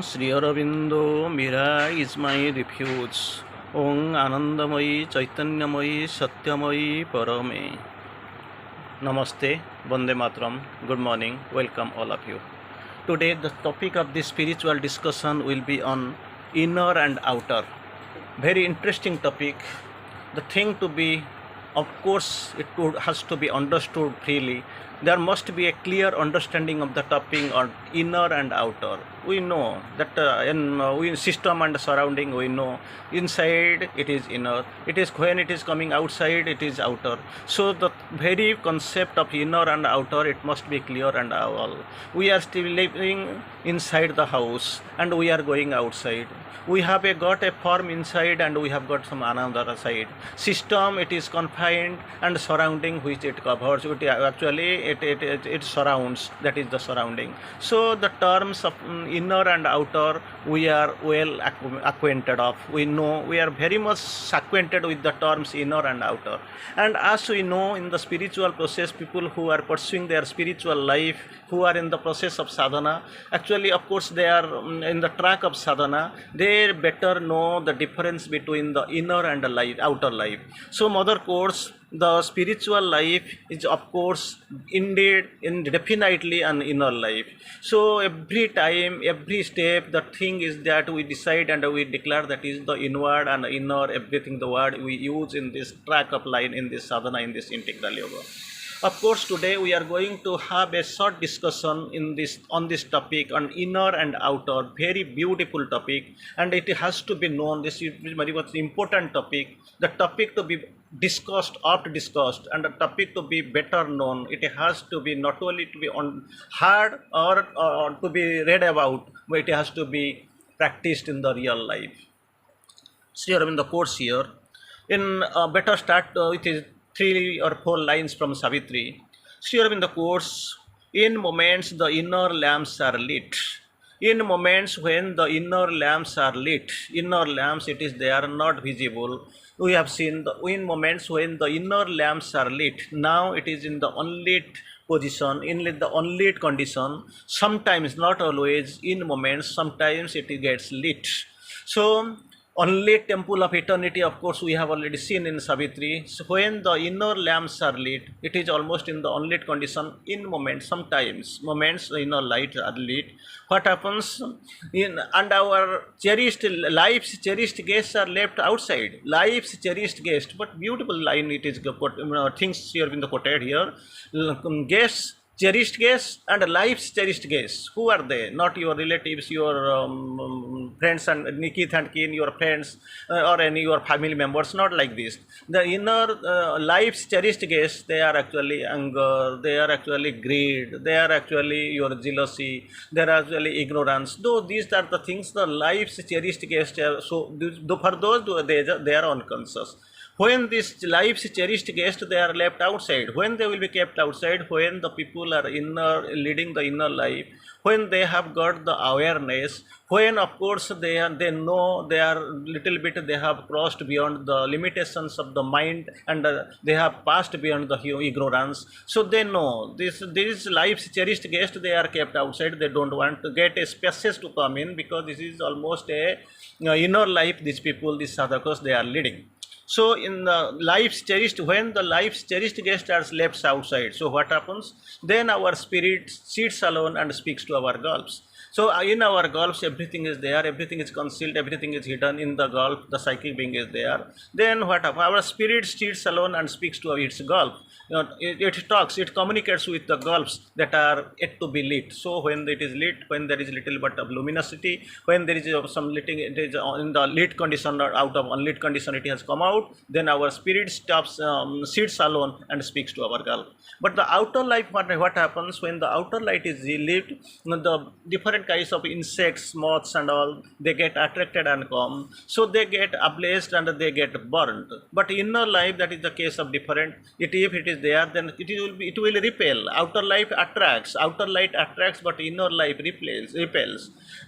Sri Aurobindo, Mira is my refuge. Om Anandamayi, Chaitanyamayi, Satyamayi, Parame. Namaste, Vande Matram. Good morning. Welcome all of you. Today the topic of this spiritual discussion will be on inner and outer. Very interesting topic. The thing to be, of course, has to be understood freely. There must be a clear understanding of the topic on inner and outer. We know that in system and surrounding, we know inside it is inner. It is when it is coming outside, it is outer. So the very concept of inner and outer, it must be clear and all. We are still living inside the house and we are going outside. We have got a form inside and we have got some another side. System, it is confined, and surrounding which it covers. It surrounds, that is the surrounding. So the terms of inner and outer we are well acquainted of. We know, we are very much acquainted with the terms inner and outer. And as we know, in the spiritual process, people who are pursuing their spiritual life, who are in the process of sadhana, actually of course they are in the track of sadhana, they better know the difference between the inner and the outer life. So mother course, the spiritual life is of course indeed definitely an inner life. So every time, every step, the thing is that we decide and we declare that is the inward and inner, everything the word we use in this track of line, in this sadhana, in this integral yoga. Of course, today we are going to have a short discussion on this topic on inner and outer. Very beautiful topic, and it has to be known. This is very much important topic. The topic to be discussed, oft discussed, and the topic to be better known. It has to be not only to be heard or to be read about, but it has to be practiced in the real life. So here in the course here, in better start with his 3 or 4 lines from Savitri. Here in the course, in moments the inner lamps are lit. In moments when the inner lamps are lit, inner lamps, it is they are not visible. We have seen in moments when the inner lamps are lit. Now it is in the unlit position, in the unlit condition. Sometimes, not always, in moments, sometimes it gets lit. So unlit temple of eternity, of course, we have already seen in Savitri. So when the inner lamps are lit, it is almost in the unlit condition. In moments, sometimes moments, the inner light are lit. What happens? And our cherished life's cherished guests are left outside. Life's cherished guests, but beautiful line it is. Things here in the quoted here. Guests. Cherished guests and life's cherished guests. Who are they? Not your relatives, your friends and Nikith and kin, your friends or any your family members. Not like this. The inner life's cherished guests, they are actually anger, they are actually greed, they are actually your jealousy, they are actually ignorance. Though these are the things, the life's cherished guests are, so for those they are unconscious. When this life's cherished guests, they are left outside. When they will be kept outside, when the people are leading the inner life, when they have got the awareness, when of course they know they are little bit, they have crossed beyond the limitations of the mind and they have passed beyond the ignorance. So they know this life's cherished guest, they are kept outside. They don't want to get a spaces to come in because this is almost a inner life. These people, these sadhakas, they are leading. So in the life's cherished, when the life's cherished guest are left outside, so what happens? Then our spirit sits alone and speaks to our gulfs. So in our gulfs, everything is there, everything is concealed, everything is hidden in the gulf, the psychic being is there. Then what happens? Our spirit sits alone and speaks to its gulf. It talks, it communicates with the gulfs that are yet to be lit. So when it is lit, when there is little bit of luminosity, when there is some lighting, it is in the lit condition or out of unlit condition, it has come out, then our spirit stops, sits alone and speaks to our gulf. But the outer life, what happens when the outer light is lit? The different kinds of insects, moths and all, they get attracted and come. So they get ablazed and they get burned. But inner life, that is the case of different. If it is there, then it will repel. Outer life attracts. Outer light attracts, but inner life repels.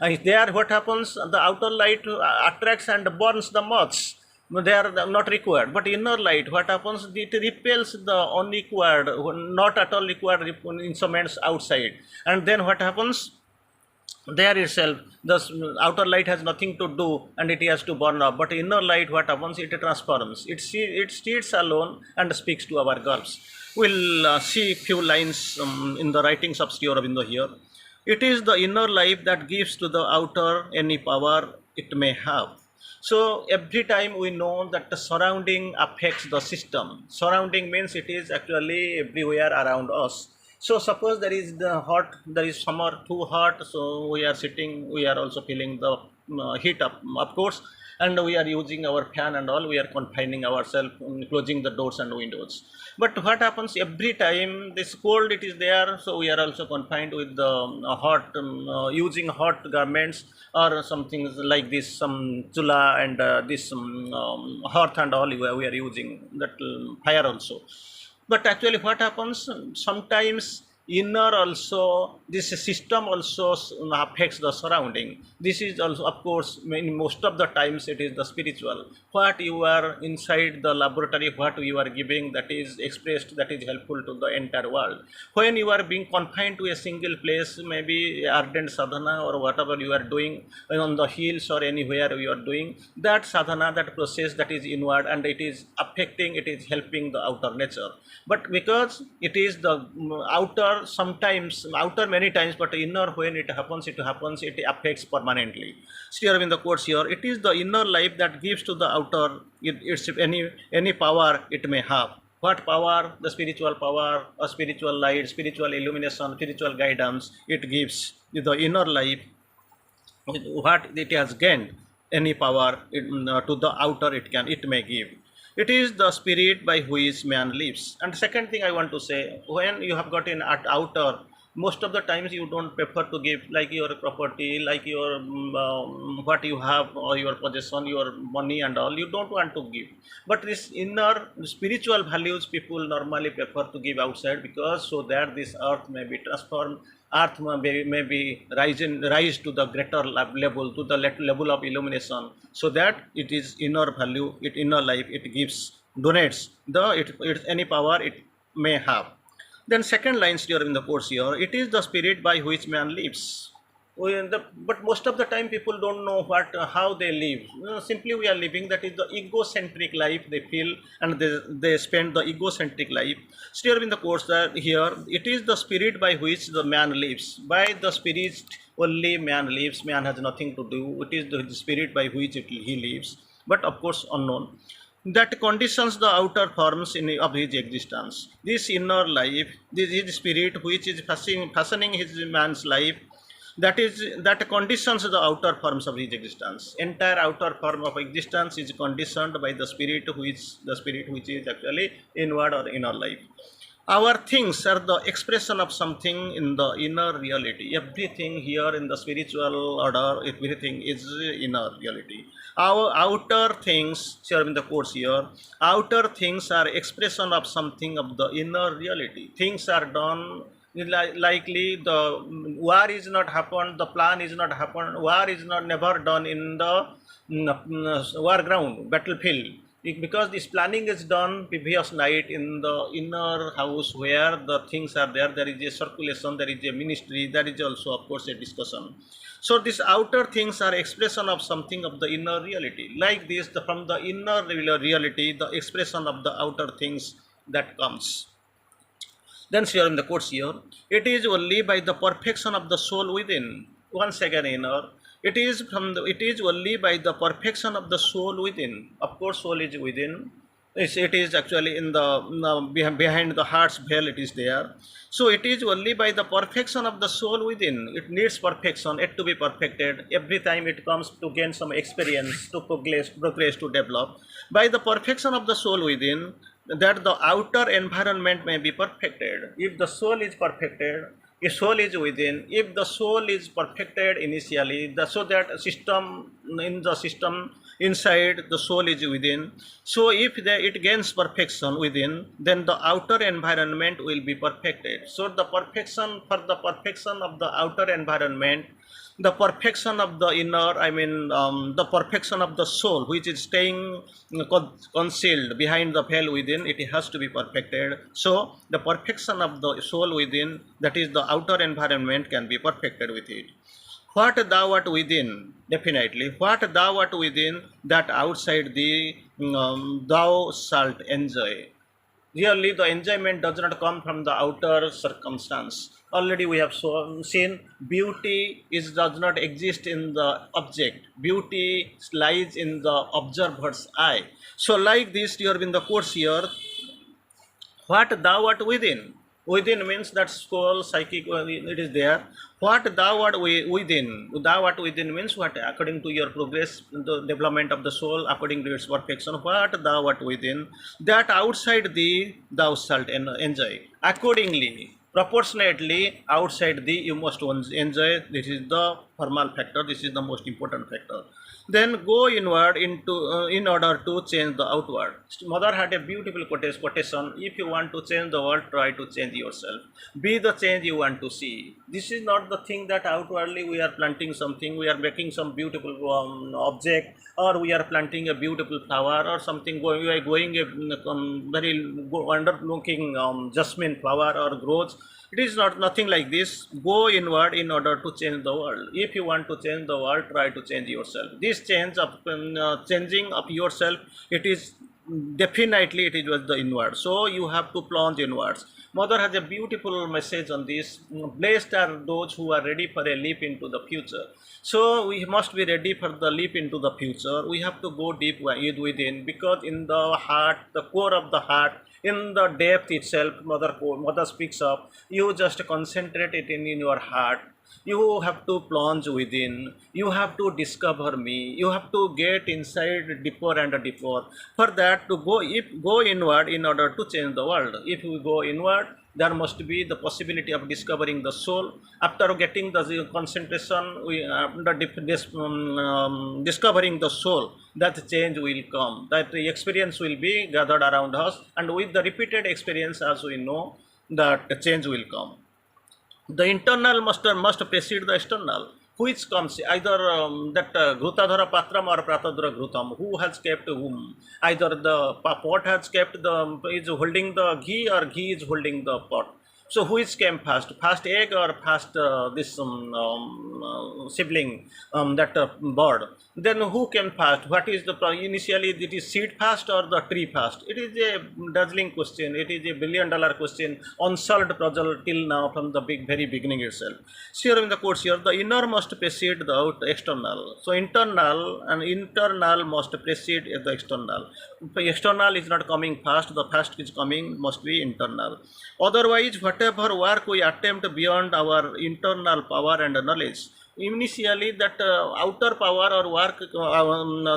And there, what happens? The outer light attracts and burns the moths. They are not required. But inner light, what happens? It repels the unrequired, not at all required instruments outside. And then what happens? there itself the outer light has nothing to do and it has to burn up, but inner light, what happens, it transforms, it sits alone and speaks to our girls. We'll see few lines in the writings of Sri Aurobindo here. It is the inner life that gives to the outer any power it may have. So every time we know that the surrounding affects the system. Surrounding means it is actually everywhere around us. So suppose there is the hot, there is summer too hot, so we are sitting, we are also feeling the heat up, of course, and we are using our fan and all, we are confining ourselves, closing the doors and windows. But what happens every time this cold it is there, so we are also confined with the hot, using hot garments or something like this, some chula and this hearth and all, we are using that fire also. But actually what happens, sometimes inner also, this system also affects the surrounding. This is also, of course, in most of the times it is the spiritual. What you are inside the laboratory, what you are giving, that is expressed, that is helpful to the entire world. When you are being confined to a single place, maybe ardent sadhana or whatever you are doing on the hills or anywhere you are doing, that sadhana, that process, that is inward and it is affecting, it is helping the outer nature. But because it is the outer, sometimes outer many times, but inner, when it happens, it affects permanently. Sri Aurobindo quotes here, it is the inner life that gives to the outer it's any power it may have. What power? The spiritual power, a spiritual light, spiritual illumination, spiritual guidance, it gives the inner life, what it has gained any power to the outer, it may give. It is the spirit by which man lives. And second thing I want to say, when you have got in at outer, most of the times you don't prefer to give, like your property, like your what you have or your possession, your money and all, you don't want to give. But this inner spiritual values people normally prefer to give outside, because so that this earth may be transformed, earth may be rise to the greater level, to the level of illumination, so that it is inner value, it inner life, it gives, donates the it any power it may have. Then second lines during the course here, it is the spirit by which man lives. But most of the time people don't know what how they live. Simply we are living, that is the egocentric life they feel, and they spend the egocentric life. Still in the course that here, it is the spirit by which the man lives. By the spirit only man lives. Man has nothing to do. It is the spirit by which he lives. But of course unknown, that conditions the outer forms of his existence. This inner life, this his spirit which is fashioning his man's life, that conditions the outer forms of his existence. Entire outer form of existence is conditioned by the spirit which is actually inward or inner life. Our things are the expression of something in the inner reality. Everything here in the spiritual order, everything is inner reality. Our outer things, here in the course here, outer things are expression of something of the inner reality. Things are done, likely the war is not happened, the plan is not happened, war is not never done in the war ground, battlefield, because this planning is done previous night in the inner house where the things are there. There is a circulation, there is a ministry, there is also of course a discussion. So these outer things are expression of something of the inner reality. Like this, from the inner reality, the expression of the outer things that comes. Then here in the quotes here, it is only by the perfection of the soul within. Once again inner, it is only by the perfection of the soul within. Of course, soul is within. It is actually in the behind the heart's veil. It is there. So it is only by the perfection of the soul within. It needs perfection, it to be perfected. Every time it comes to gain some experience, to progress, to develop. By the perfection of the soul within, that the outer environment may be perfected. If the soul is perfected, if soul is within, if the soul is perfected initially, so that system, in the system inside, the soul is within. So if it gains perfection within, then the outer environment will be perfected. So the perfection, for the perfection of the outer environment, the perfection of the inner, the perfection of the soul which is staying concealed behind the veil within, it has to be perfected. So the perfection of the soul within, that is the outer environment, can be perfected with it. What thou art within, definitely. What thou art within, that outside thee thou shalt enjoy. Really, the enjoyment does not come from the outer circumstance. Already we have seen beauty does not exist in the object. Beauty lies in the observer's eye. So, like this, you have in the course here, what thou art within. Within means that soul, psychic, it is there. What thou art within. Thou art within means what? According to your progress, the development of the soul, according to its perfection, what thou art within, that outside thee thou shalt enjoy. Accordingly, proportionately, outside thee you must enjoy. This is the formal factor. This is the most important factor. Then go inward in order to change the outward. Mother had a beautiful quotation. If you want to change the world, try to change yourself. Be the change you want to see. This is not the thing that outwardly we are planting something, we are making some beautiful object, or we are planting a beautiful flower or something. We are going a very wonderful looking jasmine flower or growth. It is not nothing like this. Go inward in order to change the world. If you want to change the world, try to change yourself. This change of changing of yourself, it is definitely it was the inward. So you have to plunge inwards. Mother has a beautiful message on this. Blessed are those who are ready for a leap into the future. So we must be ready for the leap into the future. We have to go deep within, because in the heart, the core of the heart, in the depth itself, mother speaks of, you just concentrate it in your heart. You have to plunge within, you have to discover me, you have to get inside deeper and deeper. For that, to go inward in order to change the world. If we go inward, there must be the possibility of discovering the soul. After getting the concentration, discovering the soul, that change will come, that the experience will be gathered around us, and with the repeated experience, as we know, that change will come. The internal must precede the external, which comes either that Ghrutadhara Patram or Pratadhara Ghrutam, who has kept whom. Either the pot has kept is holding the ghee, or ghee is holding the pot. So which came first? First egg or first this sibling, that bird? Then who came first? What is the initially? It is seed first or the tree first? It is a dazzling question. It is a $1 billion question, unsolved puzzle till now from the very beginning itself. So here in the course here, the inner must precede the external. So internal must precede the external. If the external is not coming first, the first is coming must be internal. Otherwise, whatever work we attempt beyond our internal power and knowledge, initially that outer power or work,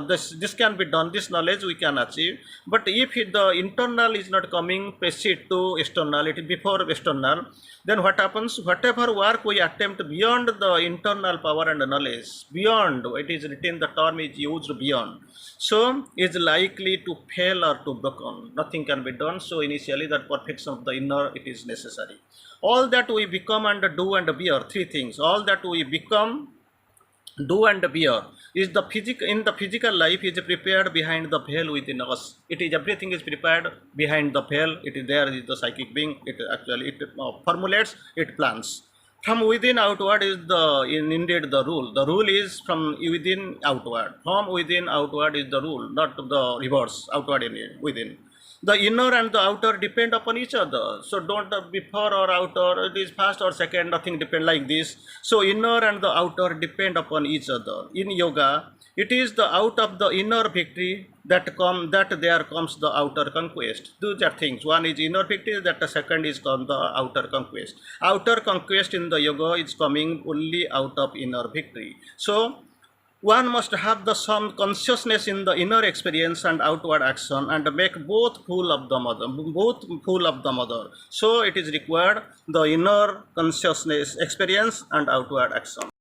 this can be done, this knowledge we can achieve. But if the internal is not coming precede to external, it is before external, then what happens? Whatever work we attempt beyond the internal power and knowledge, beyond, it is written, the term is used beyond, so is likely to fail or to broken. Nothing can be done. So initially that perfection of the inner, it is necessary. All that we become and do and bear, three things. All that we become, do and bear, is the in the physical life is prepared behind the veil within us. It is, everything is prepared behind the veil. It is there, is the psychic being. It actually formulates, it plans. From within outward is indeed the rule. The rule is from within outward. From within outward is the rule, not the reverse, outward within. The inner and the outer depend upon each other. So don't before or outer, it is first or second, nothing depend like this. So inner and the outer depend upon each other. In yoga, it is the out of the inner victory that there comes the outer conquest. Those are things. One is inner victory, that the second is called the outer conquest. Outer conquest in the yoga is coming only out of inner victory. So one must have the some consciousness in the inner experience and outward action, and make both full of the mother. So it is required the inner consciousness experience and outward action.